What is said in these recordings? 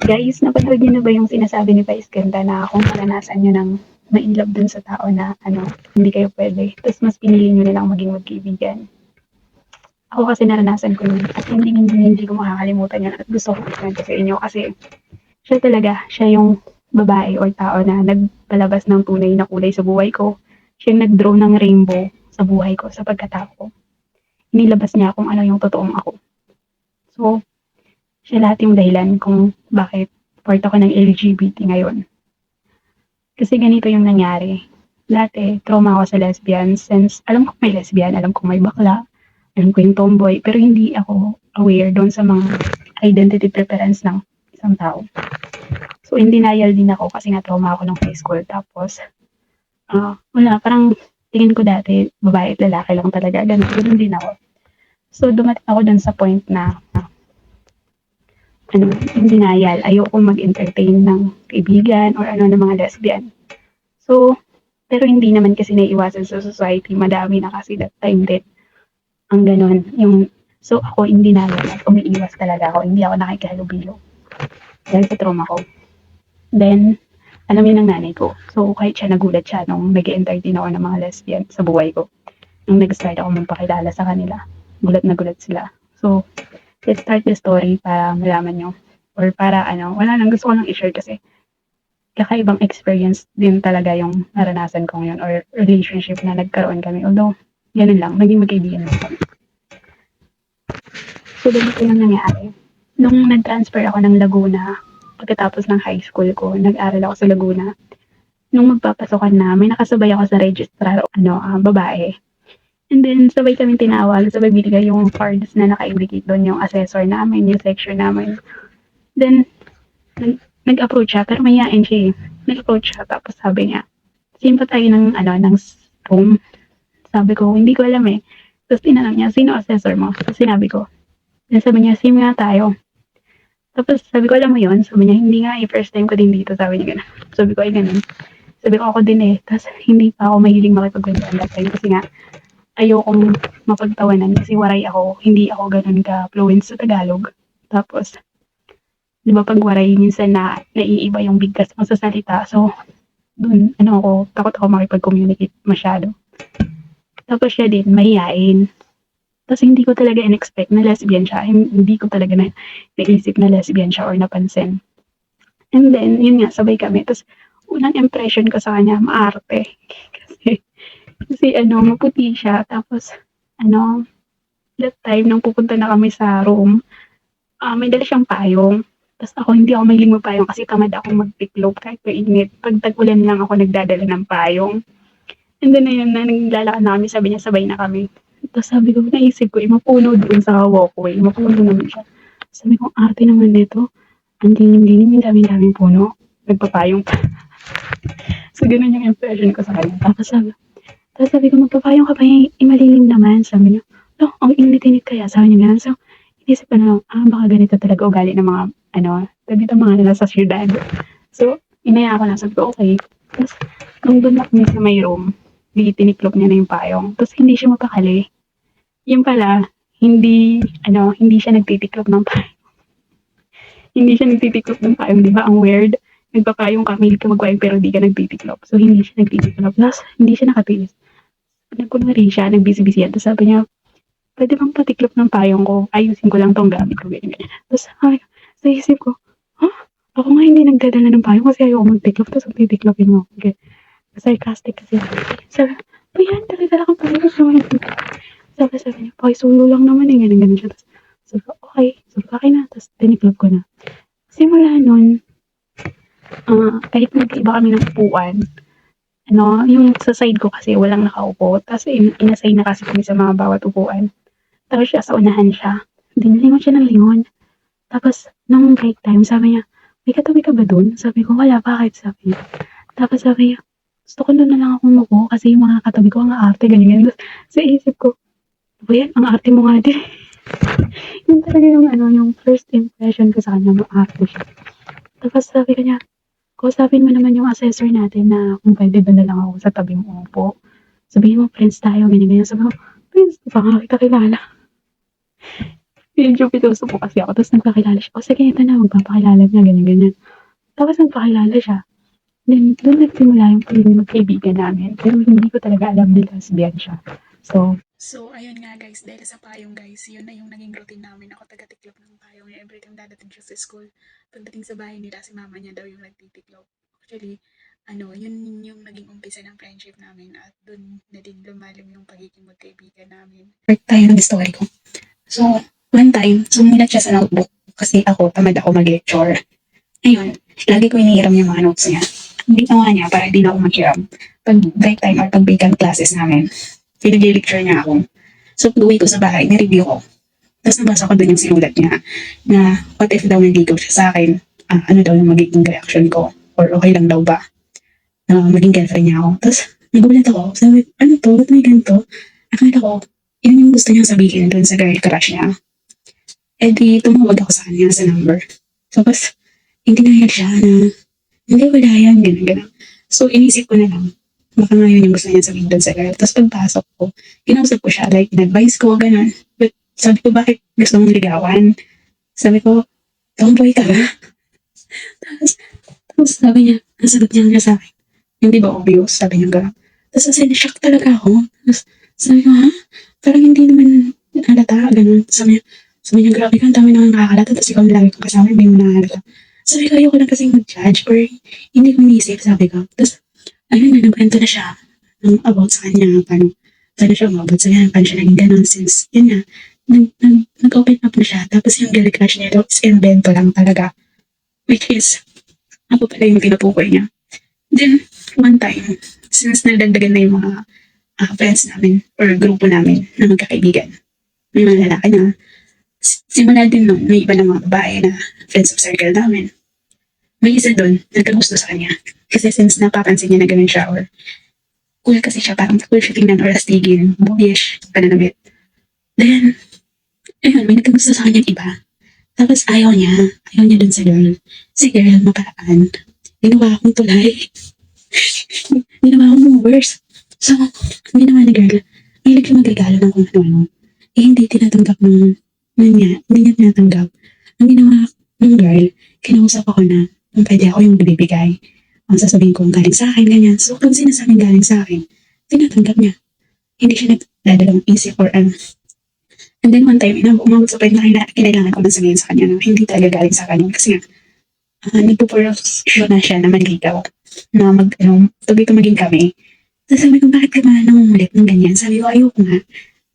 Guys, napanood niyo na ba yung sinasabi ni Vice Ganda na kung naranasan niyo ng ma-inlove dun sa tao na hindi kayo pwede, tapos mas pinili niyo nilang maging magkaibigan. Ako kasi naranasan ko yun at hindi ko makakalimutan yun at gusto ko ikwento sa inyo kasi siya talaga, siya yung babae or tao na nagpalabas ng tunay na kulay sa buhay ko. Siya yung nag-draw ng rainbow sa buhay ko, sa pagkatao ko. Nilabas niya kung ano yung totoong ako. So, siya lahat yung dahilan kung bakit part ako ng LGBT ngayon. Kasi ganito yung nangyari. Dati, trauma ako sa lesbian since alam ko may lesbian, alam ko may bakla, alam ko yung tomboy, pero hindi ako aware doon sa mga identity preference ng isang tao. So, in denial din ako kasi na-trauma ako ng high school. Tapos, wala, parang tingin ko dati, babae at lalaki lang talaga. Ganun din ako. So, dumating ako dun sa point na in denial. Ayoko mag-entertain ng kaibigan or ng mga lesbian. So, pero hindi naman kasi naiiwasan sa society. Madami na kasi that time din. Ang ganun. So, ako in denial at umiiwas talaga ako. Hindi ako nakikihalubilo. Dahil sa trauma ko. Then, alam yun ng nanay ko. So, kahit siya nagulat siya nung nag-entertain ako ng mga lesbian sa buhay ko. Nung nag-start ako magpakilala sa kanila. Gulat na gulat sila. So, let's start the story para malaman nyo. Or para wala lang, gusto ko lang i-share kasi kakaibang experience din talaga yung naranasan ko ngayon or relationship na nagkaroon kami. Although, ganun lang, naging magkaibigan lang kami. So, ganito yung nangyari. Nung nag-transfer ako ng Laguna, pagkatapos ng high school ko, nag-aral ako sa Laguna. Nung magpapasokan na, may nakasabay ako sa registrar, babae. And then, sabay kami tinawag, sabay binigay yung cards na naka-indicate doon yung assessor namin, yung section namin. Then, nag-approach siya, pero mayayain siya eh. Nag-approach siya, tapos sabi niya, sino pa tayo ng room? Sabi ko, hindi ko alam eh. Tapos tinanong niya, sino assessor mo? Tapos sinabi ko. Then sabi niya, same nga tayo. Tapos sabi ko, alam mo yun? Sabi niya, hindi nga eh, first time ko din dito. Sabi niya gano'n. Sabi ko, ay ganun. Sabi ko, ako din eh. Tapos hindi pa ako mahiling makipagkwentuhan that time kasi nga, ayokong mapagtawanan kasi waray ako. Hindi ako ganun ka-fluent sa Tagalog. Tapos, di ba pag waray, minsan naiiba yung bigkas mo sa salita. So, dun, takot ako makipag-communicate masyado. Tapos siya din, mahihain. Tapos hindi ko talaga in-expect na lesbian siya. Hindi ko talaga naisip na lesbian siya or napansin. And then, yun nga, sabay kami. Tapos, unang impression ko sa kanya, maarte. kasi maputi siya. Tapos, that time, nung pupunta na kami sa room, may dala siyang payong. Tapos ako, hindi ako mahiling magpayong kasi tamad ako magtiklop kahit mainit. Pag tag-ulan lang ako nagdadala ng payong. And then, ayun na, naglalakad na kami. Sabi niya, sabay na kami. Tapos sabi ko, naisip ko, mapuno doon sa walkway. Mapuno naman siya. Sabi ko, arte naman nito. Ang dilim-dilim, yung daming-daming puno. Nagpapayong pa. So, ganun yung impression ko sa kanya. Tapos sabi ko, magpapayong ka ba? Malilim naman. Sabi niya, ang init-init kaya. Sabi niya ganun. So, inisip ko na lang, baka ganito talaga ugali ng mga, dito mga nasa syudad. So, inaya ko na. Sabi ko, okay. Tapos, nung doon na kami sa may room, tiniklop niya na yung payong. Tapos, hindi siya mapakali. Yung pala, hindi siya nagtitiklop ng payong. Hindi siya nagtitiklop ng payong, di ba? Ang weird. Nagpapayong ka, mahilig ka magpayong pero di ka nagtitiklop. So, hindi siya nagtitiklop. Tapos, hindi siya nakatiis. Nagkunwari siya, nagbisi-bisi yan. Tapos sabi niya, pwede bang patiklop ng payong ko? Ayusin ko lang tong gamit ko. Ganyan. Tapos, sa isip ko, ako nga hindi nagdadala ng payong kasi ayoko magtiklop. Tapos, magtitiklopin mo. Okay. Sarcastic kasi. Sabi, yan, dala-dala kang payong. Sabi niya, pakisulo lang naman eh. Ganun siya. Tapos, sabi ko, okay. Sabi ko, okay na. Tapos, tiniklop ko na. Simula nun, kahit nagkaiba kami ng upuan, yung sa side ko kasi walang nakaupo. Tapos, inassign na kasi kami sa mga bawat upuan. Tapos siya, sa unahan siya. Lingon siya ng lingon. Tapos, nung break time, sabi niya, may katabi ka ba dun? Sabi ko, wala, bakit? Sabi niya. Tapos sabi niya, gusto ko doon na lang ako umupo kasi yung mga katabi ko ang arte, ganyan. Sa isip ko, yan, ang arte mo nga din. Yun talaga yung first impression ko sa kanya, maarte siya. Tapos sabi ko niya, kausapin mo naman yung assessor natin na kung pwede doon na lang ako sa tabi mo umupo. Sabihin mo, friends tayo, ganyan. Sabi ko, friends, pa nga kita kilala. medyo piloso po kasi ako, tapos nagpakilala siya, "O sige, ito na, magpapakilala na," ganyan, ganyan. Tapos nagpakilala siya. Then, dun nagsimula yung pagiging magkaibigan namin. Pero hindi ko talaga alam na lesbian siya. So, ayun nga guys, dahil sa payong guys, yun na yung naging routine namin. Ako taga-tiklop ng payong niya. Every time dadating siya sa school, pagdating sa bahay nila, si mama niya daw yung nagtitiklop. Actually, yun yung naging umpisa ng friendship namin at dun na din lumalim yung pagiging magkaibigan namin. Part tayo ng story ko. So, one time, sumulat siya sa notebook kasi ako, tamad ako mag-lecture. Ayun, lagi ko inihiram yung mga notes niya. Ang ginawa niya para hindi na ako maghiram. Pag break time or pag vacant classes namin, pinag-lecture niya ako. So, pag-uwi ko sa bahay, nireview ko. Tapos nabasa ko dun yung sinulat niya na what if daw naligaw siya sa akin, ano daw yung magiging reaction ko or okay lang daw ba na maging girlfriend niya ako. Tapos nagulat ako, sabi, ano to, ba't may ganito? Akala ko, yun yung gusto niyang sabihin dun sa girl crush niya. Eh di, tumawag ako sa kanya sa number. Tapos, hindi na siya na, hindi wala yan, gano'n, gano'n. So, inisip ko na lang, baka nga yun yung gusto niya sabihin doon sa girl. Tapos pagpasok ko, kinausap ko siya, like, in-advise ko, gano'n. But sabi ko, bakit gusto mong ligawan? Sabi ko, tomboy ka ba? tapos sabi niya, ang sagot niya sa akin, hindi ba obvious? Sabi niya gano'n. Tapos kasi na-shock talaga ako. Tapos sabi ko, ha? Parang hindi naman halata, gano'n. Sabi niya, grabe ka, ang dami naman nakakalata. Tapos ikaw lagi kong kasama, hindi mo nakakalata. Sabi ko, ayoko lang kasing mag-judge or hindi ko inisip, sabi ko. Tapos, ayun na, nagkwento na siya about sa kanya, paano siya umabot sa kanya, paano siya naging ganun since, yun nga, nag-open up na siya. Tapos yung girl crush niya daw is invento lang talaga. Which is, ako pala yung tinutukoy niya. Then, one time, since nagdagdagan na yung mga friends namin or grupo namin na magkakaibigan, may mga lalaki na, simula din nun, may iba ng mga babae na friends of circle namin. May isa doon, nagkagusto sa kanya. Kasi since napapansin niya na ganun siya or cool kasi siya, parang cool siya tingnan or astigin, boyish, pananabit. Then, ayun, may nagkagusto sa kanyang iba. Tapos ayaw niya dun sa girl. Si girl, maparaan. Ginawa akong tulay. Ginawa akong movers. So, ang ginawa ni girl, may siya magregalo ng kung ano-ano. Eh, hindi tinatanggap hindi niya tinatanggap. Ang ginawa ng girl, kinausap ako na kung pwede ako yung bibigay. Ang sasabihin ko galing sa akin, ganyan. So, pag sinasabing galing sa akin, tinatanggap niya. Hindi siya nagdadalawang isip or ano. And then one time, umabot sa point na kailangan ko na sabihin sa kanya na hindi talaga galing sa kanya. Kasi nga, nagpo-pursue na siya na manligaw. Na tuloy ko maging kami. Tapos sabi ko, bakit ka ba nangungulit ng ganyan? Sabi ko, ayoko nga.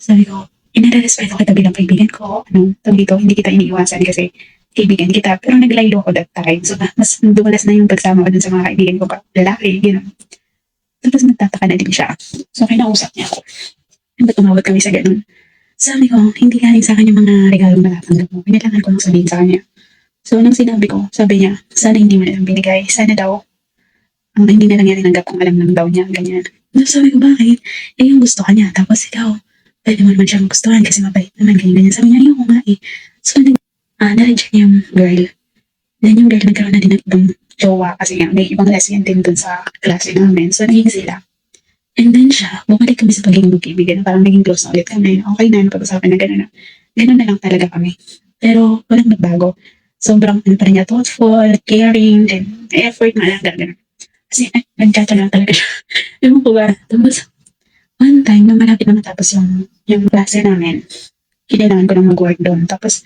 Sabi ko, inare-respeto kita bilang kaibigan ko. Hindi kita iniiwasan kasi kaibigan kita. Pero naglaylo ako that time. So, mas dumalas na yung pagsama ko dun sa mga kaibigan ko lalaki, gano'n. Tapos nagtataka na din siya. So, kinausap niya ako. Ba't umawag kami sa gano'n? Sabi ko, hindi galing sa akin yung mga regalong natatanggap mo. Kailangan ko lang sabihin sa kanya. So, nung sinabi ko, sabi niya, sana hindi mo na lang binigay. Sana daw, hindi na lang yan tinanggap kung alam lang daw niya, ganyan. So, sabi ko, bakit? Eh, yung gusto ka niya. Tapos ikaw, pwede mo naman siyang gustuhan kasi mabait naman, ganyan. Sabi niya, ayoko nga eh. So, na-reject niya yung girl. Then yung girl nagkaroon na din ng ibang jowa kasi nga may ibang lesbian din dun sa klase namin. So, naging sila. And then siya, bumalik kami sa pagiging magkaibigan. Parang naging close na ulit kami. Okay na, napag-usapan na gano'n na. Gano'n na lang talaga kami. Pero walang nagbago. Sobrang pa rin niya, thoughtful, caring, and effort na lang gano'n. Kasi nagtata lang talaga siya. Ewan ko ba. Tapos, one time, nung malapit na matapos yung klase namin, kailangan ko nang mag-work doon. Tapos,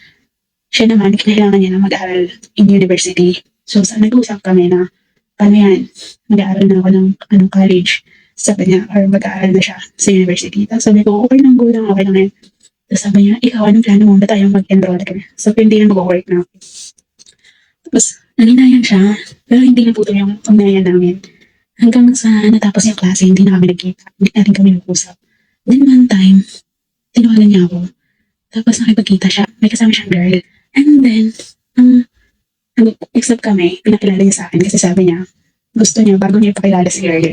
siya naman, kailangan niya na mag-aaral in university. So, nag-usap kami na, paano yan? Mag-aaral na ako ng college. Sabi niya, or mag-aaral na siya sa university. Tapos sabi ko, okay lang, go lang, okay lang yan. Tapos sabi niya, ikaw, anong plano mo? Ba tayo mag-enroll ka na? So, hindi na mag-work na ako. Tapos, nanginayang siya, pero hindi na putol yung pagnayan namin. Hanggang sa natapos yung klase, hindi na kami nagkita. Hindi na rin kami nag-usap. Then one time, tinawagan niya ako. Tapos nakipagkita siya. May kasama siyang girl. And then, nag-accept kami, pinakilala niya sa akin kasi sabi niya, gusto niya, bago niya ipakilala si girl,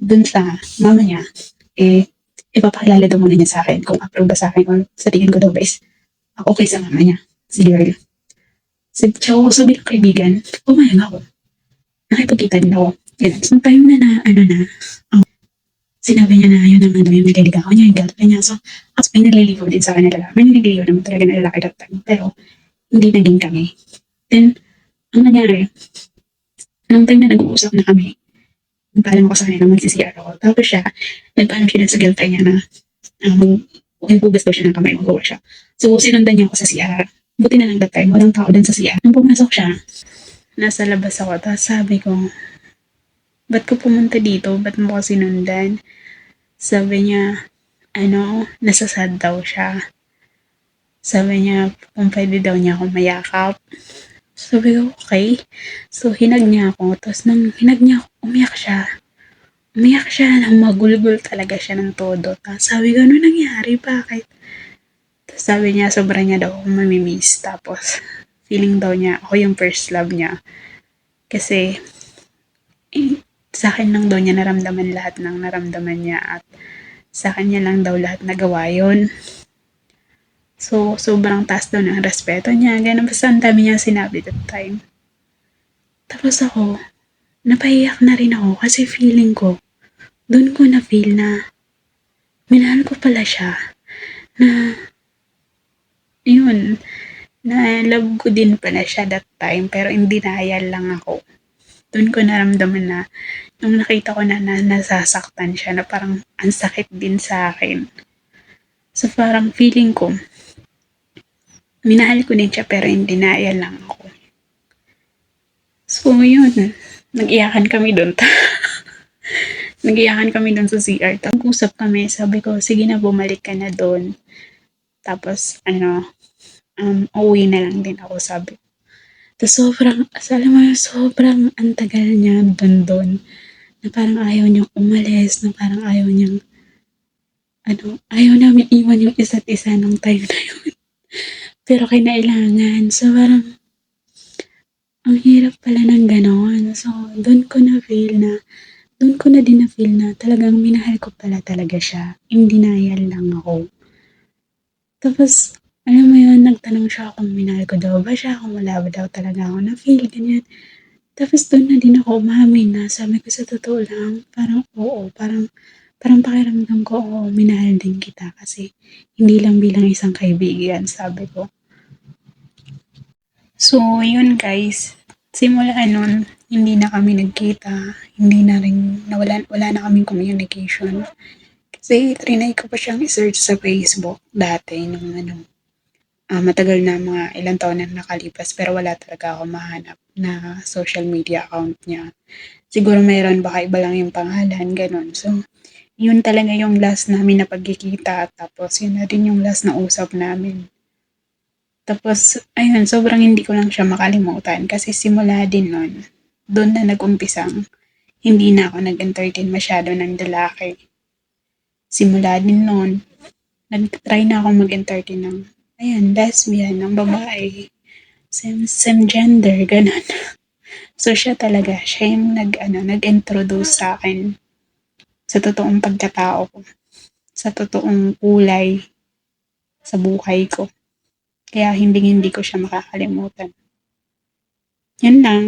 dun sa mama niya, ipapakilala daw muna niya sa akin kung approve ba sa akin or sa tingin ko daw ba is okay sa mama niya, si girl. So bilang kaibigan, pumayag ako. Nakipagkita din ako. Yan. So time na Sinabi niya na yun ang ano, yung nililigawan niya, yung girlfriend niya. So, as may nililigaw din sa kanya lalaki. May nililigaw naman talaga na lalaki that time. Pero, hindi naging kami. Then, ang nangyari, nung time na nag-uusap na kami, nagpaalam ako sa kanya na mag-CCR ako. Tapos siya, nagpaalam siya dun sa girlfriend niya na maghugas daw siya ng kamay, magawa siya. So, sinundan niya ako sa CR. Buti na lang that time, walang tao dun sa CR. Nung pumasok siya, nasa labas ako. Tapos sabi ko, ba't ko pumunta dito? Ba't mo ko sinundan? Sabi niya, nasasad daw siya. Sabi niya, kung pwede daw niya ako mayakap. Sabi ko, okay. So, hinag niya ako. Tapos, nang hinag niya ako, umiyak siya. Umiyak siya, nang magulgul talaga siya ng todo. Tapos, sabi ko, ano nangyari? Bakit? Tapos, sabi niya, sobrang niya daw ako mamimiss. Tapos, feeling daw niya, ako yung first love niya. Kasi, sa akin lang daw niya naramdaman lahat ng naramdaman niya at sa kanya lang daw lahat nagawa yun. So, sobrang taas daw ng respeto niya. Ganun, basta ang dami niya sinabi that time. Tapos ako, napaiyak na rin ako kasi feeling ko, doon ko na feel na minahal ko pala siya. Na, yun, na love ko din pala siya that time pero in denial lang ako. Doon ko naramdaman na nung nakita ko na nasasaktan siya na parang ang sakit din sa akin. So parang feeling ko, minahal ko din siya pero in denial lang ako. So yun, nag-iyakan kami doon. Nag-iyakan kami doon sa CR. Tapos usap kami, sabi ko, sige na bumalik ka na doon. Tapos uuwi na lang din ako, sabi ko. Tapos sobrang, alam mo yun, sobrang antagal niya doon. Na parang ayaw niyang umalis, na parang ayaw niyang, ayaw namin iwan yung isa't isa nung time na yun. Pero kinailangan. So parang, ang hirap pala ng ganon. So, doon ko na din na-feel na talagang minahal ko pala talaga siya. In denial lang ako. Tapos, alam mo yun, nagtanong siya kung minahal ko daw ba siya, kung wala ba daw talaga ako na-feel, ganyan. Tapos doon na din ako umamin na sabi ko sa totoo lang, parang oo, parang pakiramdam ko, oo, minahal din kita kasi hindi lang bilang isang kaibigan, sabi ko. So, yun guys, simula nun, hindi na kami nagkita, hindi na rin, wala na kaming communication. Kasi trinay ko pa siyang i-search sa Facebook dati nung matagal na mga ilang taon na nakalipas pero wala talaga ako mahanap na social media account niya. Siguro mayroon baka iba lang yung pangalan, ganun. So, yun talaga yung last namin na pagkikita tapos yun na din yung last na usap namin. Tapos, ayun, sobrang hindi ko lang siya makalimutan kasi simula din nun, doon na nag-umpisang hindi na ako nag-entertain masyado ng lalaki. Simula din nun, nag-try na ako mag-entertain ng, lesbian, ng babae, same gender, ganun. So, siya talaga, siya yung nag-introduce sa akin sa totoong pagkatao ko, sa totoong kulay sa buhay ko. Kaya hindi ko siya makakalimutan. Yan lang.